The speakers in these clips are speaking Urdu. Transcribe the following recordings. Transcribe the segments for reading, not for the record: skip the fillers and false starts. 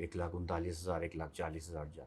1,39,000 1,40,000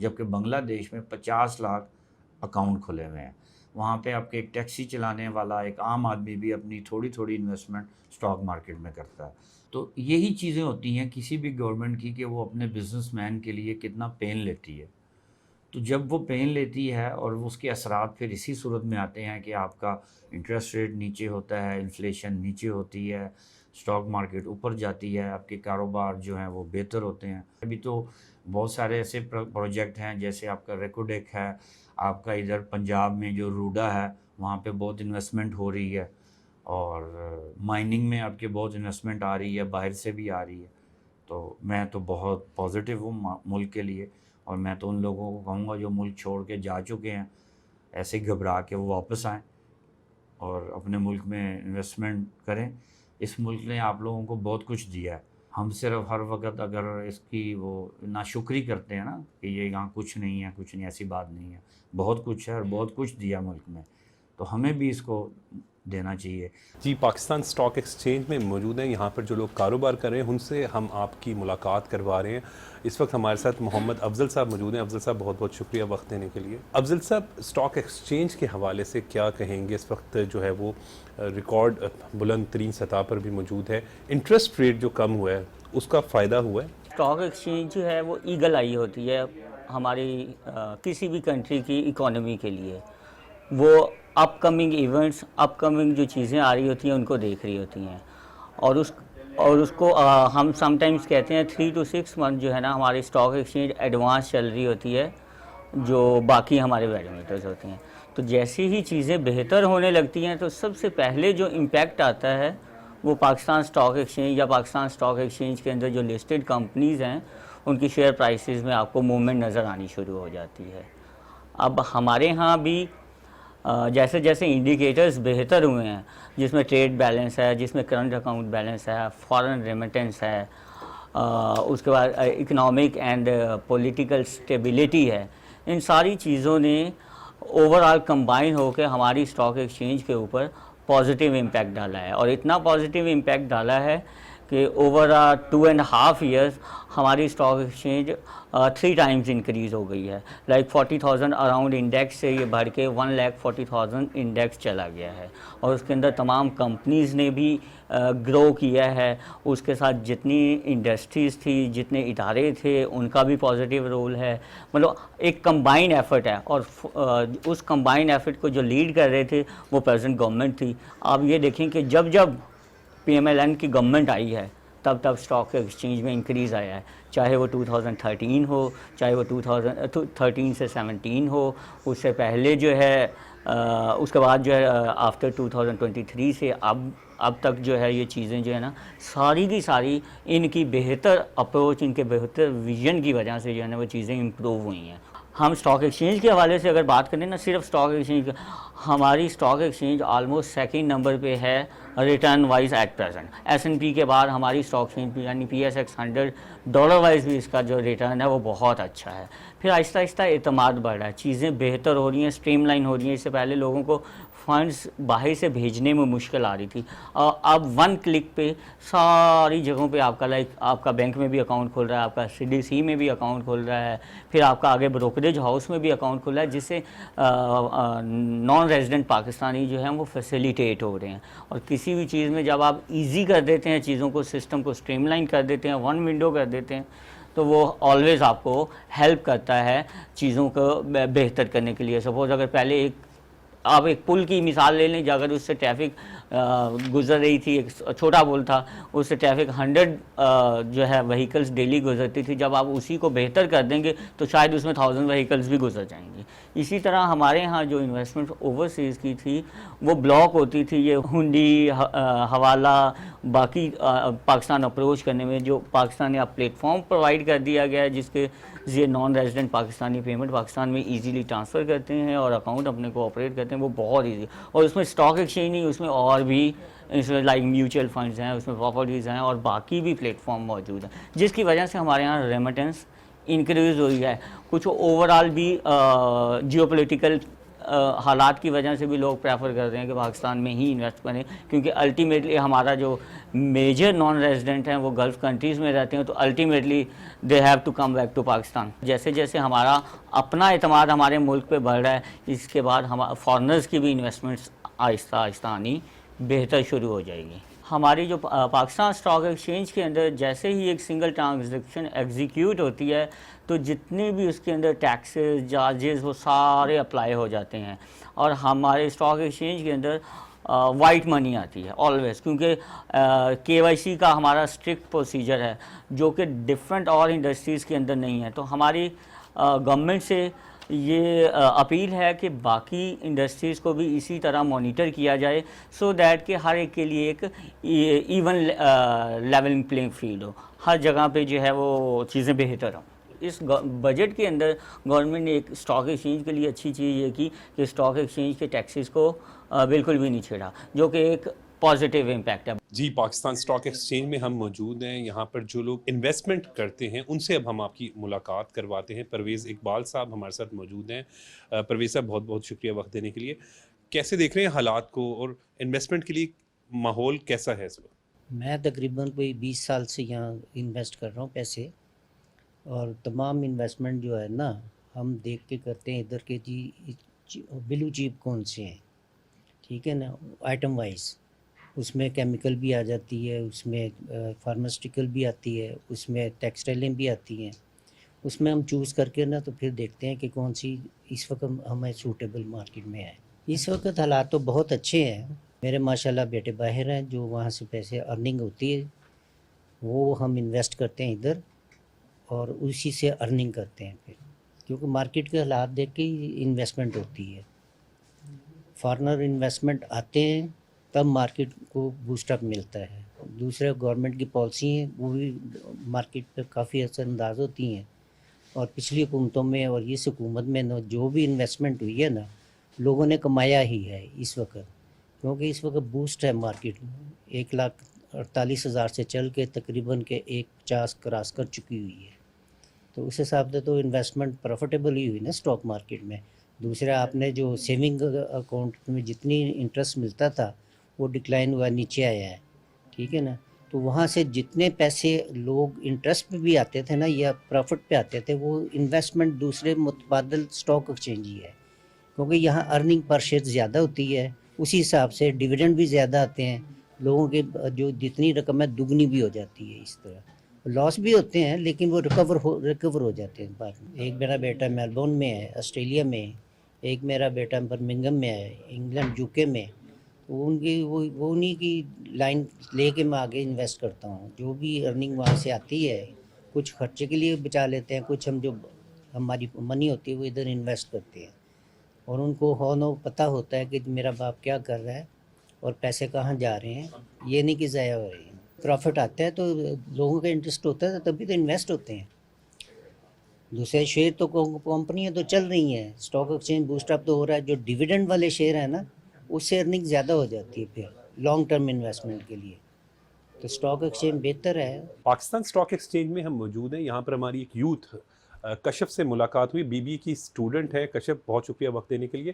جبکہ بنگلہ دیش میں 50 لاکھ اکاؤنٹ کھلے ہوئے ہیں. وہاں پہ آپ کے ایک ٹیکسی چلانے والا ایک عام آدمی بھی اپنی تھوڑی تھوڑی انویسٹمنٹ اسٹاک مارکیٹ میں کرتا ہے. تو یہی چیزیں ہوتی ہیں کسی بھی گورنمنٹ کی کہ وہ اپنے بزنس مین کے لیے کتنا پین لیتی ہے. تو جب وہ پین لیتی ہے اور اس کے اثرات پھر اسی صورت میں آتے ہیں کہ آپ کا انٹرسٹ ریٹ نیچے ہوتا ہے, انفلیشن نیچے ہوتی ہے, اسٹاک مارکیٹ اوپر جاتی ہے, آپ کے کاروبار جو ہیں وہ بہتر ہوتے ہیں. ابھی تو بہت سارے ایسے پروجیکٹ ہیں جیسے آپ کا ریکوڈیک ہے, آپ کا ادھر پنجاب میں جو روڈا ہے وہاں پہ بہت انویسٹمنٹ ہو رہی ہے, اور مائننگ میں آپ کے بہت انویسٹمنٹ آ رہی ہے, باہر سے بھی آ رہی ہے. تو میں تو بہت پازیٹیو ہوں ملک کے لیے, اور میں تو ان لوگوں کو کہوں گا جو ملک چھوڑ کے جا چکے ہیں ایسے گھبرا کے وہ واپس آئیں اور اپنے ملک میں انویسٹمنٹ کریں. اس ملک نے آپ لوگوں کو بہت کچھ دیا ہے. ہم صرف ہر وقت اگر اس کی وہ ناشکری کرتے ہیں نا کہ یہ یہاں کچھ نہیں ہے, کچھ نہیں, ایسی بات نہیں ہے. بہت کچھ ہے اور بہت کچھ دیا ملک میں, تو ہمیں بھی اس کو دینا چاہیے. جی, پاکستان اسٹاک ایکسچینج میں موجود ہیں. یہاں پر جو لوگ کاروبار کر رہے ہیں ان سے ہم آپ کی ملاقات کروا رہے ہیں. اس وقت ہمارے ساتھ محمد افضل صاحب موجود ہیں. افضل صاحب بہت بہت شکریہ وقت دینے کے لیے. افضل صاحب, اسٹاک ایکسچینج کے حوالے سے کیا کہیں گے؟ اس وقت جو ہے وہ ریکارڈ بلند ترین سطح پر بھی موجود ہے. انٹرسٹ ریٹ جو کم ہوا ہے اس کا فائدہ ہوا ہے؟ اسٹاک ایکسچینج جو ہے وہ ایگل آئی ہوتی ہے ہماری کسی بھی کنٹری کی اکانومی کے لیے. وہ اپ کمنگ ایونٹس, اپ کمنگ جو چیزیں آ رہی ہوتی ہیں ان کو دیکھ رہی ہوتی ہیں, اور اس کو ہم سم ٹائمز کہتے ہیں 3 to 6 month جو ہے نا ہماری اسٹاک ایکسچینج ایڈوانس چل رہی ہوتی ہے جو باقی ہمارے پیرامیٹرز ہوتے ہیں. تو جیسی ہی چیزیں بہتر ہونے لگتی ہیں تو سب سے پہلے جو امپیکٹ آتا ہے وہ پاکستان اسٹاک ایکسچینج یا پاکستان اسٹاک ایکسچینج کے اندر جو لسٹڈ کمپنیز ہیں ان کی شیئر پرائسز میں آپ کو موومنٹ نظر آنی شروع ہو جاتی ہے. اب ہمارے ہاں بھی جیسے جیسے انڈیکیٹرز بہتر ہوئے ہیں, جس میں ٹریڈ بیلنس ہے, جس میں کرنٹ اکاؤنٹ بیلنس ہے, فارن ریمیٹنس ہے, اس کے بعد اکنامک اینڈ پولیٹیکل اسٹیبلٹی ہے, ان ساری چیزوں نے اوور آل کمبائن ہو کے ہماری اسٹاک ایکسچینج کے اوپر پازیٹیو امپیکٹ ڈالا ہے. اور اتنا پازیٹیو امپیکٹ ڈالا ہے کہ اوور 2.5 years ہماری اسٹاک ایکسچینج 3 times انکریز ہو گئی ہے. لائک 40,000 اراؤنڈ انڈیکس سے یہ بڑھ کے 1,40,000 انڈیکس چلا گیا ہے, اور اس کے اندر تمام کمپنیز نے بھی گرو کیا ہے. اس کے ساتھ جتنی انڈسٹریز تھی, جتنے ادارے تھے, ان کا بھی پازیٹیو رول ہے. مطلب ایک کمبائن ایفرٹ ہے, اور اس کمبائن ایفرٹ کو جو لیڈ کر رہے تھے وہ پریزنٹ گورنمنٹ تھی. آپ یہ دیکھیں کہ جب پی ایم ایل این کی گورنمنٹ آئی ہے تب اسٹاک ایکسچینج میں انکریز آیا ہے, چاہے وہ 2013 ہو, چاہے وہ 2013 سے 17 ہو, اس سے پہلے جو ہے اس کے بعد جو ہے آفٹر 2023 سے اب تک جو ہے یہ چیزیں جو ہے نا ساری کی ساری ان کی بہتر اپروچ, ان کے بہتر ویژن کی وجہ سے جو ہے نا وہ چیزیں امپروو ہوئی ہیں. ہم اسٹاک ایکسچینج کے حوالے سے اگر بات کریں نا, صرف اسٹاک ایکسچینج, ہماری stock exchange almost 2nd number پہ ہے return wise at present. S&P کے بعد ہماری اسٹاک ایکسچینج یعنی PSX 100 ڈالر وائز بھی اس کا جو ریٹرن ہے وہ بہت اچھا ہے. پھر آہستہ آہستہ اعتماد بڑھ رہا ہے, چیزیں بہتر ہو رہی ہیں, اسٹریم لائن ہو رہی ہیں. اس سے پہلے لوگوں کو فنڈز باہر سے بھیجنے میں مشکل آ رہی تھی, اور اب 1 کلک پہ ساری جگہوں پہ آپ کا آپ کا بینک میں بھی اکاؤنٹ کھل رہا ہے, آپ کا CDC میں بھی اکاؤنٹ کھل رہا ہے, پھر آپ کا آگے بروکریج ہاؤس میں بھی اکاؤنٹ کھل رہا ہے, جس سے نان ریزیڈنٹ پاکستانی جو ہیں وہ فیسیلیٹیٹ ہو رہے ہیں. اور کسی بھی چیز میں جب آپ ایزی کر دیتے ہیں چیزوں کو, سسٹم کو اسٹریم لائن کر دیتے ہیں, 1 ونڈو کر دیتے ہیں, تو وہ آلویز آپ کو ہیلپ کرتا ہے چیزوں کو بہتر کرنے کے لیے. سپوز اگر پہلے آپ ایک پل کی مثال لے لیں, اگر اس سے ٹریفک گزر رہی تھی, ایک چھوٹا پل تھا, اس سے ٹریفک 100 جو ہے وہیکلز ڈیلی گزرتی تھی, جب آپ اسی کو بہتر کر دیں گے تو شاید اس میں 1000 وہیکلز بھی گزر جائیں گے. اسی طرح ہمارے ہاں جو انویسٹمنٹ اوورسیز کی تھی وہ بلاک ہوتی تھی, یہ ہنڈی, حوالہ, باقی پاکستان اپروچ کرنے میں جو پاکستان نے اب پلیٹ فارم پرووائڈ کر دیا گیا ہے, جس کے یہ non resident Pakistani payment Pakistan میں ایزیلی ٹرانسفر کرتے ہیں اور اکاؤنٹ اپنے کو آپریٹ کرتے ہیں, وہ بہت ایزی. اور اس میں اسٹاک ایکسچینج نہیں, اس میں اور بھی لائک میوچل فنڈز ہیں, اس میں پراپرٹیز ہیں, اور باقی بھی پلیٹ فارم موجود ہیں, جس کی وجہ سے ہمارے یہاں ریمیٹنس انکریز ہوئی ہے. کچھ اوور آل بھی جیو پولیٹیکل حالات کی وجہ سے بھی لوگ پریفر کرتے ہیں کہ پاکستان میں ہی انویسٹ کریں، کیونکہ الٹیمیٹلی ہمارا جو میجر نان ریزیڈنٹ ہیں وہ گلف کنٹریز میں رہتے ہیں، تو ultimately they have to come back to Pakistan. جیسے جیسے ہمارا اپنا اعتماد ہمارے ملک پہ بڑھ رہا ہے، اس کے بعد ہم فارنرز کی بھی انویسٹمنٹس آہستہ آہستہ آنی بہتر شروع ہو جائے گی. ہماری جو پاکستان اسٹاک ایکسچینج کے اندر جیسے ہی ایک سنگل ٹرانزیکشن ایگزیکیوٹ ہوتی ہے تو جتنے بھی اس کے اندر ٹیکسز چارجز وہ سارے اپلائی ہو جاتے ہیں، اور ہمارے اسٹاک ایکسچینج کے اندر وائٹ منی آتی ہے آلویز، کیونکہ KYC کا ہمارا اسٹرکٹ پروسیجر ہے جو کہ ڈفرینٹ اور انڈسٹریز کے اندر نہیں ہے. تو ہماری گورنمنٹ سے یہ اپیل ہے کہ باقی انڈسٹریز کو بھی اسی طرح مانیٹر کیا جائے، سو دیٹ کہ ہر ایک کے لیے ایک ایون لیولنگ پلینگ فیلڈ ہو، ہر جگہ پہ جو ہے وہ چیزیں بہتر ہوں. اس بجٹ کے اندر گورنمنٹ نے ایک اسٹاک ایکسچینج کے لیے اچھی چیز یہ کی کہ اسٹاک ایکسچینج کے ٹیکسز کو بالکل بھی نہیں چھیڑا، جو کہ ایک پازیٹیو امپیکٹ ہے. جی، پاکستان اسٹاک ایکسچینج میں ہم موجود ہیں. یہاں پر جو لوگ انویسٹمنٹ کرتے ہیں ان سے اب ہم آپ کی ملاقات کرواتے ہیں. پرویز اقبال صاحب ہمارے ساتھ موجود ہیں. پرویز صاحب بہت بہت شکریہ وقت دینے کے لیے. کیسے دیکھ رہے ہیں حالات کو اور انویسٹمنٹ کے لیے ماحول کیسا ہے اس وقت؟ میں تقریباً کوئی 20 سال سے یہاں انویسٹ کر رہا ہوں پیسے، اور تمام انویسٹمنٹ جو ہے نا ہم دیکھ کے کرتے ہیں ادھر کے جی بلو چیپ کون سے ہیں، ٹھیک ہے نا، آئٹم وائز. اس میں کیمیکل بھی آ جاتی ہے، اس میں فارماسٹیکل بھی آتی ہے، اس میں ٹیکسٹائلیں بھی آتی ہیں. اس میں ہم چوز کر کے نا تو پھر دیکھتے ہیں کہ کون سی اس وقت ہمیں سوٹیبل مارکیٹ میں ہے. اس وقت حالات تو بہت اچھے ہیں. میرے ماشاءاللہ بیٹے باہر ہیں جو وہاں سے پیسے ارننگ ہوتی ہے وہ ہم انویسٹ کرتے ہیں ادھر اور اسی سے ارننگ کرتے ہیں پھر، کیونکہ مارکیٹ کے حالات دیکھ کے ہی انویسٹمنٹ ہوتی ہے. فارنر انویسٹمنٹ آتے ہیں تب مارکیٹ کو بوسٹ اپ ملتا ہے. دوسرے گورنمنٹ کی پالیسی ہیں وہ بھی مارکیٹ پہ کافی اثر انداز ہوتی ہیں. اور پچھلی حکومتوں میں اور اس حکومت میں جو بھی انویسٹمنٹ ہوئی ہے نا لوگوں نے کمایا ہی ہے اس وقت، کیونکہ اس وقت بوسٹ ہے مارکیٹ. 1,48,000 سے چل کے تقریباً کہ 1,50 کراس کر چکی ہوئی ہے. تو اس حساب سے تو انویسٹمنٹ پروفیٹیبل ہی ہوئی نا اسٹاک مارکیٹ میں. دوسرا آپ نے جو سیونگ اکاؤنٹ میں جتنی انٹرسٹ ملتا تھا وہ ڈکلائن ہوا، نیچے آیا ہے، ٹھیک ہے نا. تو وہاں سے جتنے پیسے لوگ انٹرسٹ پہ بھی آتے تھے نا یا پروفٹ پہ آتے تھے وہ انویسٹمنٹ دوسرے متبادل اسٹاک ایکسچینج ہی ہے، کیونکہ یہاں ارننگ پر شیئر زیادہ ہوتی ہے. اسی حساب سے ڈویڈنڈ بھی زیادہ آتے ہیں لوگوں کے، جو جتنی رقم ہے دگنی بھی ہو جاتی ہے. اس طرح لاس بھی ہوتے ہیں لیکن وہ ریکور ہو جاتے ہیں بعد میں. ایک میرا بیٹا میلبورن میں ہے آسٹریلیا میں، ایک میرا بیٹا برمنگم میں ہے انگلینڈ UK میں. ان کی وہ انہیں کی لائن لے کے میں آگے انویسٹ کرتا ہوں. جو بھی ارننگ وہاں سے آتی ہے کچھ خرچے کے لیے بچا لیتے ہیں، کچھ ہم جو ہماری منی ہوتی ہے وہ ادھر انویسٹ کرتے ہیں. اور ان کو ہونو پتہ ہوتا ہے کہ میرا باپ کیا کر رہا ہے اور پیسے کہاں جا رہے ہیں، یہ نہیں کہ ضائع ہو رہے ہیں. پروفٹ آتا ہے تو لوگوں کا انٹرسٹ ہوتا ہے تبھی تو انویسٹ ہوتے ہیں. دوسرے شیئر تو کمپنیاں تو چل رہی ہیں، اسٹاک ایکسچینج بوسٹ اپ تو ہو رہا ہے. جو ڈیویڈنڈ والے شیئر ہیں نا اس سے ارننگ زیادہ ہو جاتی ہے پھر لانگ ٹرم انویسٹمنٹ کے لیے. تو اسٹاک ایکسچینج بہتر ہے. پاکستان اسٹاک ایکسچینج میں ہم موجود ہیں. یہاں پر ہماری ایک یوتھ کشف سے ملاقات ہوئی. BBA کی اسٹوڈنٹ ہے کشف. بہت شکریہ وقت دینے کے لیے.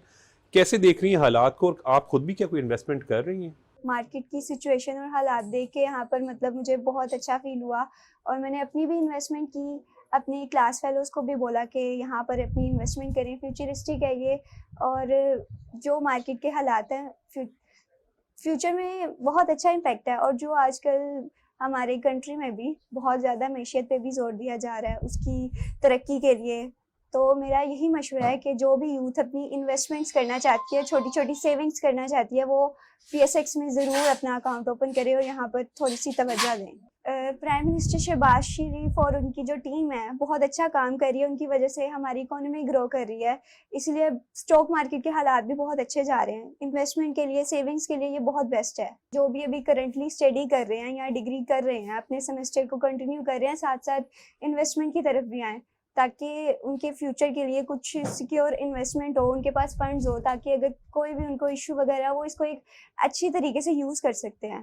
کیسے دیکھ رہی ہیں حالات کو اور آپ خود بھی کیا کوئی انویسٹمنٹ کر رہی ہیں؟ مارکیٹ کی سچویشن اور حالات دیکھ کے یہاں پر مطلب مجھے بہت اچھا فیل ہوا، اور میں نے اپنی بھی انویسٹمنٹ کی. اپنی کلاس فیلوز کو بھی بولا کہ یہاں پر اپنی انویسٹمنٹ کریں، فیوچرسٹک ہے یہ. اور جو مارکیٹ کے حالات ہیں فیوچر میں بہت اچھا امپیکٹ ہے. اور جو آج کل ہمارے کنٹری میں بھی بہت زیادہ معیشت پہ بھی زور دیا جا رہا ہے اس کی ترقی کے لیے، تو میرا یہی مشورہ ہے کہ جو بھی یوتھ اپنی انویسٹمنٹس کرنا چاہتی ہے، چھوٹی چھوٹی سیونگس کرنا چاہتی ہے، وہ PSX میں ضرور اپنا اکاؤنٹ اوپن کرے اور یہاں پر تھوڑی سی توجہ دیں. پرائم منسٹر شہباز شریف اور ان کی جو ٹیم ہے بہت اچھا کام کر رہی ہے. ان کی وجہ سے ہماری اکانومی گرو کر رہی ہے، اس لیے اسٹاک مارکیٹ کے حالات بھی بہت اچھے جا رہے ہیں. انویسٹمنٹ کے لیے، سیونگس کے لیے یہ بہت بیسٹ ہے. جو بھی ابھی کرنٹلی اسٹڈی کر رہے ہیں یا ڈگری کر رہے ہیں، اپنے سیمسٹر کو کنٹینیو کر رہے ہیں، ساتھ ساتھ انویسٹمنٹ کی طرف بھی آئیں تاکہ ان کے فیوچر کے لیے کچھ سیکیور انویسٹمنٹ ہو، ان کے پاس فنڈز ہو، تاکہ اگر کوئی بھی ان کو ایشو وغیرہ وہ اس کو ایک اچھی طریقے سے یوز کر سکتے ہیں.